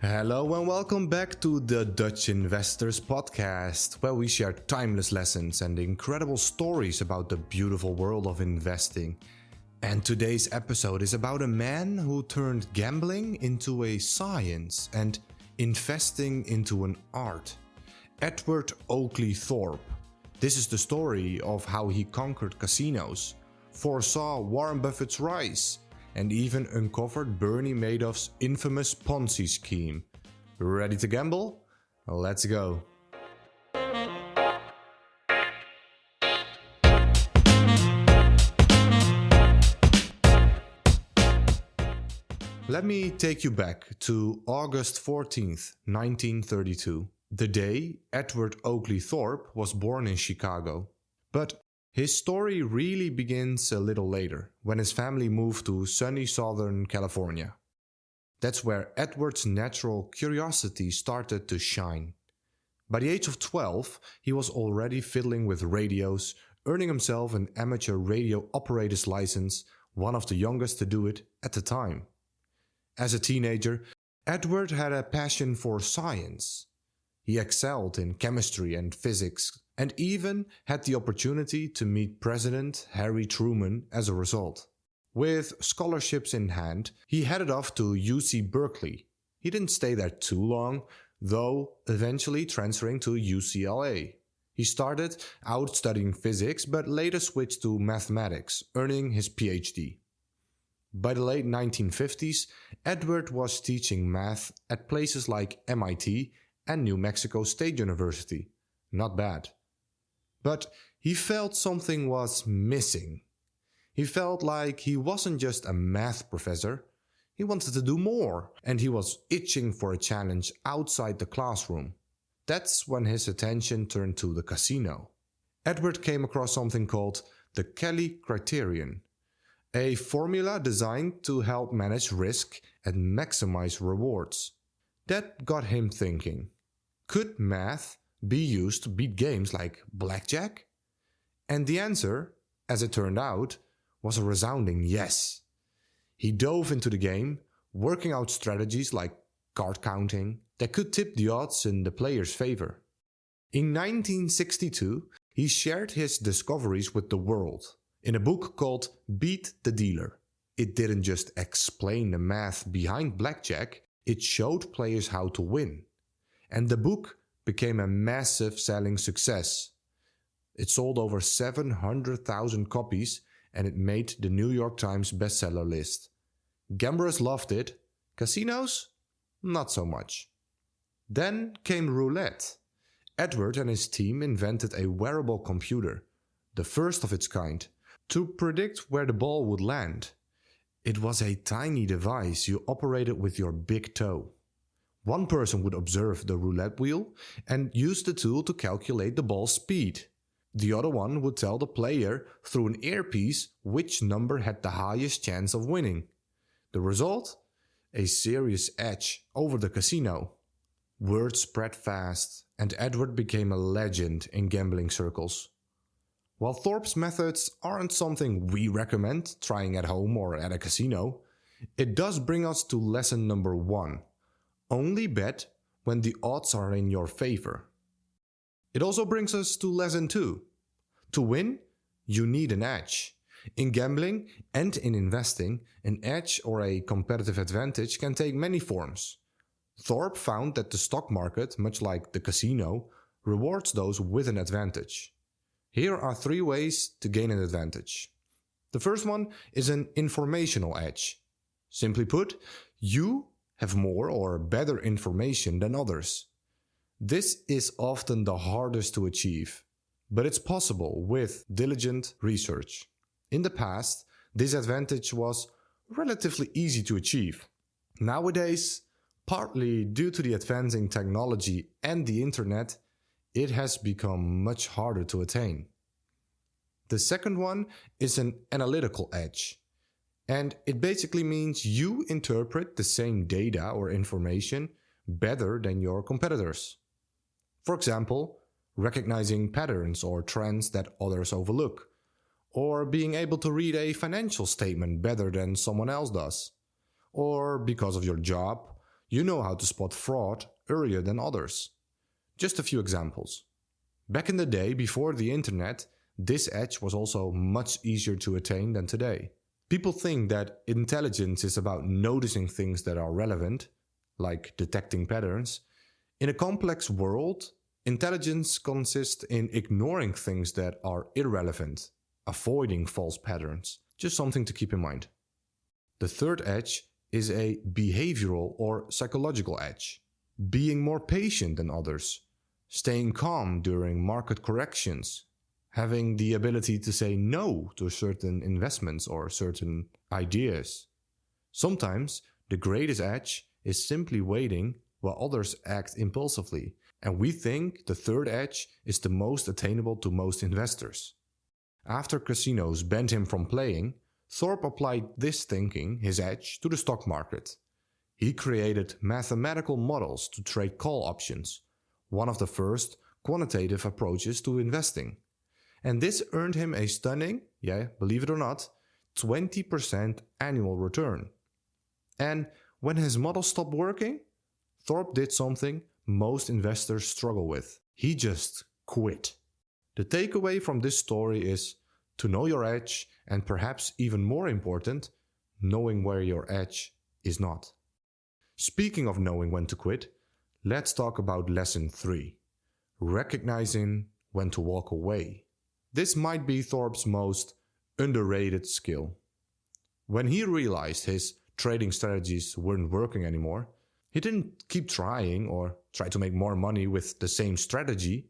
Hello and welcome back to the Dutch Investors Podcast, where we share timeless lessons and incredible stories about the beautiful world of investing. And today's episode is about a man who turned gambling into a science and investing into an art. Edward Thorp. This is the story of how he conquered casinos, foresaw Warren Buffett's rise, and even uncovered Bernie Madoff's infamous Ponzi scheme. Ready to gamble? Let's go. Let me take you back to August 14th, 1932, the day Edward Thorp was born in Chicago. But his story really begins a little later, when his family moved to sunny Southern California. That's where Edward's natural curiosity started to shine. By the age of 12, he was already fiddling with radios, earning himself an amateur radio operator's license, one of the youngest to do it at the time. As a teenager, Edward had a passion for science. He excelled in chemistry and physics, and even had the opportunity to meet President Harry Truman as a result. With scholarships in hand, he headed off to UC Berkeley. He didn't stay there too long, though eventually transferring to UCLA. He started out studying physics, but later switched to mathematics, earning his PhD. By the late 1950s, Edward was teaching math at places like MIT and New Mexico State University. Not bad. But he felt something was missing. He felt like he wasn't just a math professor. He wanted to do more, and he was itching for a challenge outside the classroom. That's when his attention turned to the casino. Edward came across something called the Kelly Criterion, a formula designed to help manage risk and maximize rewards. That got him thinking, could math be used to beat games like blackjack? And the answer, as it turned out, was a resounding yes. He dove into the game, working out strategies like card counting that could tip the odds in the player's favor. In 1962, he shared his discoveries with the world in a book called Beat the Dealer. It didn't just explain the math behind blackjack, it showed players how to win. And the book became a massive selling success. It sold over 700,000 copies and it made the New York Times bestseller list. Gamblers loved it, casinos? Not so much. Then came roulette. Edward and his team invented a wearable computer, the first of its kind, to predict where the ball would land. It was a tiny device you operated with your big toe. One person would observe the roulette wheel and use the tool to calculate the ball's speed. The other one would tell the player through an earpiece which number had the highest chance of winning. The result? A serious edge over the casino. Word spread fast, and Edward became a legend in gambling circles. While Thorp's methods aren't something we recommend trying at home or at a casino, it does bring us to lesson number 1. Only bet when the odds are in your favor. It also brings us to lesson 2. To win, you need an edge. In gambling and in investing, an edge or a competitive advantage can take many forms. Thorp found that the stock market, much like the casino, rewards those with an advantage. Here are 3 ways to gain an advantage. The first one is an informational edge. Simply put, you have more or better information than others. This is often the hardest to achieve, but it's possible with diligent research. In the past, this advantage was relatively easy to achieve. Nowadays, partly due to the advancing technology and the internet, it has become much harder to attain. The second one is an analytical edge. And it basically means you interpret the same data or information better than your competitors. For example, recognizing patterns or trends that others overlook, or being able to read a financial statement better than someone else does. Or because of your job, You know how to spot fraud earlier than others. Just a few examples. Back in the day, before the internet, this edge was also much easier to attain than today. People think that intelligence is about noticing things that are relevant, like detecting patterns. In a complex world, intelligence consists in ignoring things that are irrelevant, avoiding false patterns. Just something to keep in mind. The third edge is a behavioral or psychological edge. Being more patient than others, staying calm during market corrections, having the ability to say no to certain investments or certain ideas. Sometimes the greatest edge is simply waiting while others act impulsively, and we think the third edge is the most attainable to most investors. After casinos banned him from playing, Thorp applied this thinking, his edge, to the stock market. He created mathematical models to trade call options, one of the first quantitative approaches to investing. And this earned him a stunning, believe it or not, 20% annual return. And when his model stopped working, Thorp did something most investors struggle with. He just quit. The takeaway from this story is to know your edge, and perhaps even more important, knowing where your edge is not. Speaking of knowing when to quit, let's talk about lesson 3, recognizing when to walk away. This might be Thorp's most underrated skill. When he realized his trading strategies weren't working anymore, he didn't keep trying or try to make more money with the same strategy.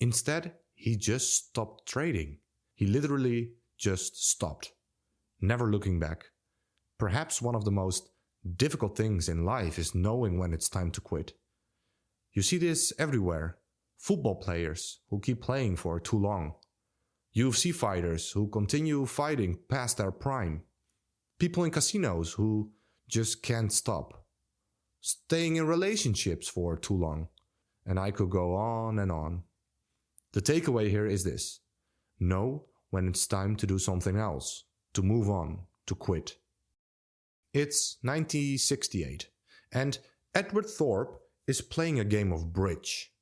Instead, he just stopped trading. He literally just stopped, never looking back. Perhaps one of the most difficult things in life is knowing when it's time to quit. You see this everywhere. Football players who keep playing for too long. UFC fighters who continue fighting past their prime. People in casinos who just can't stop. Staying in relationships for too long. And I could go on and on. The takeaway here is this. Know when it's time to do something else, to move on, to quit. It's 1968, and Edward Thorp is playing a game of bridge.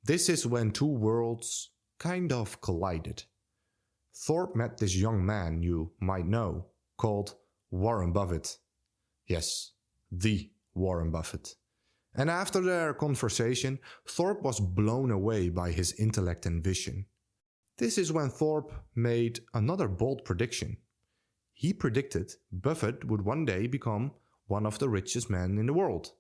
This is when two worlds kind of collided. Thorp met this young man you might know, called Warren Buffett. Yes, the Warren Buffett. And after their conversation, Thorp was blown away by his intellect and vision. This is when Thorp made another bold prediction. He predicted Buffett would one day become one of the richest men in the world.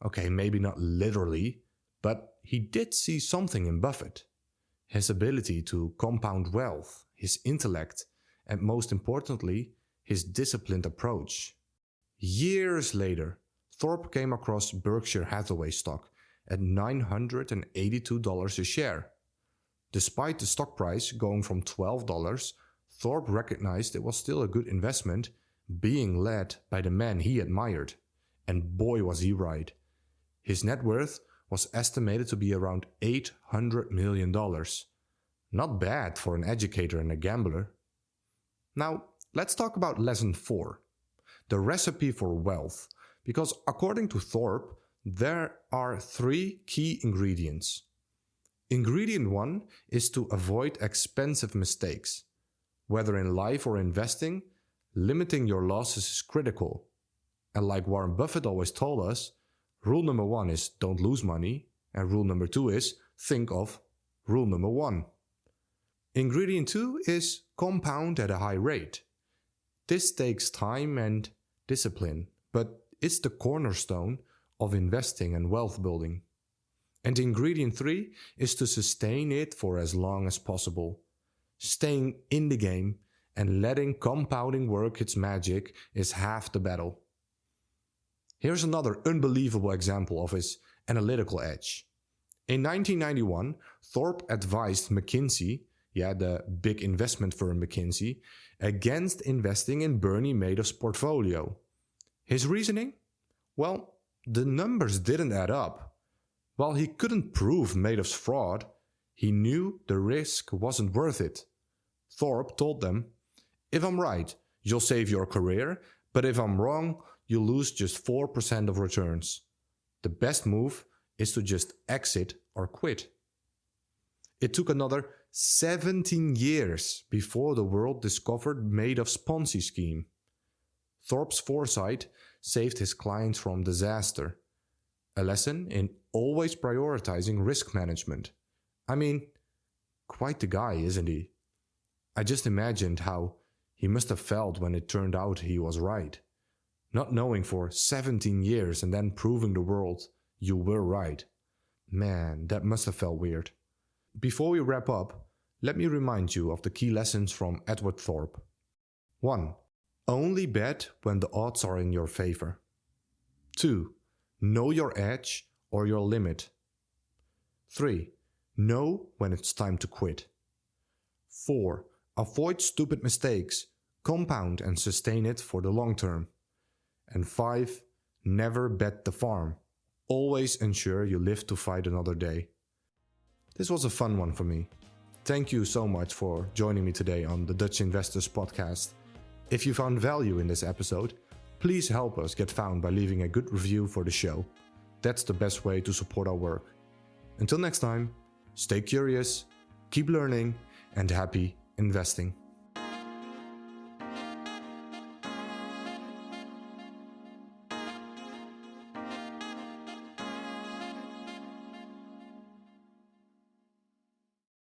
Okay, maybe not literally, but he did see something in Buffett. His ability to compound wealth, his intellect, and most importantly, his disciplined approach. Years later, Thorp came across Berkshire Hathaway stock at $982 a share. Despite the stock price going from $12, Thorp recognized it was still a good investment, being led by the man he admired. And boy was he right. His net worth was estimated to be around $800 million. Not bad for an educator and a gambler. Now, let's talk about lesson 4, the recipe for wealth. Because according to Thorp, there are 3 key ingredients. Ingredient 1 is to avoid expensive mistakes. Whether in life or investing, limiting your losses is critical. And like Warren Buffett always told us, rule number 1 is don't lose money, and rule number 2 is think of rule number 1. Ingredient 2 is compound at a high rate. This takes time and discipline, but it's the cornerstone of investing and wealth building. And ingredient 3 is to sustain it for as long as possible. Staying in the game and letting compounding work its magic is half the battle. Here's another unbelievable example of his analytical edge. In 1991, Thorp advised McKinsey, the big investment firm McKinsey, against investing in Bernie Madoff's portfolio. His reasoning? Well, the numbers didn't add up. While he couldn't prove Madoff's fraud, he knew the risk wasn't worth it. Thorp told them, if I'm right, you'll save your career, but if I'm wrong, you lose just 4% of returns. The best move is to just exit or quit. It took another 17 years before the world discovered Madoff's Ponzi scheme. Thorp's foresight saved his clients from disaster. A lesson in always prioritizing risk management. I mean, quite the guy, isn't he? I just imagined how he must have felt when it turned out he was right. Not knowing for 17 years and then proving the world you were right. Man, that must have felt weird. Before we wrap up, let me remind you of the key lessons from Edward Thorp. 1. Only bet when the odds are in your favor. 2. Know your edge or your limit. 3. Know when it's time to quit. 4. Avoid stupid mistakes, compound and sustain it for the long term. And 5. Never bet the farm. Always ensure you live to fight another day. This was a fun one for me. Thank you so much for joining me today on the Dutch Investors Podcast. If you found value in this episode, please help us get found by leaving a good review for the show. That's the best way to support our work. Until next time, stay curious, keep learning, and happy investing.